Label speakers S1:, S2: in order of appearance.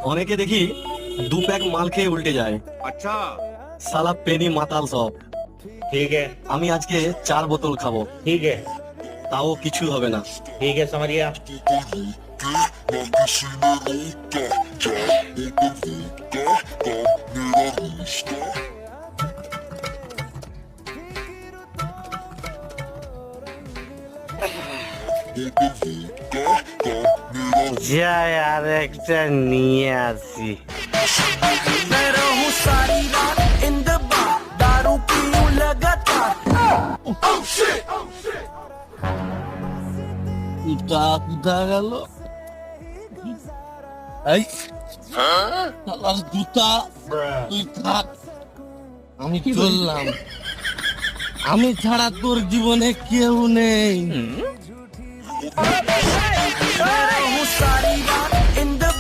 S1: অনেকে দেখি 2 প্যাক মাল খেয়ে উল্টে যায়।
S2: अच्छा।
S1: সালা পেনি মাতাল সব।
S3: ठीक है।
S1: আমি আজকে 4 বোতল খাবো,
S3: ठीक है।
S1: তাও কিছু হবে না।
S3: ठीक है, समझ गया।
S4: যাই আর একটা নিয়ে আসি।
S5: मैं रहूं सारी रात in the bar, दारू पीऊं लगातार।
S4: জুতা কোথায় গেল? এই শালার জুতা, তুই থাক, আমি চললাম। আমি ছাড়া তোর জীবনে কেউ নেই।
S5: मैं रहूं सारी रात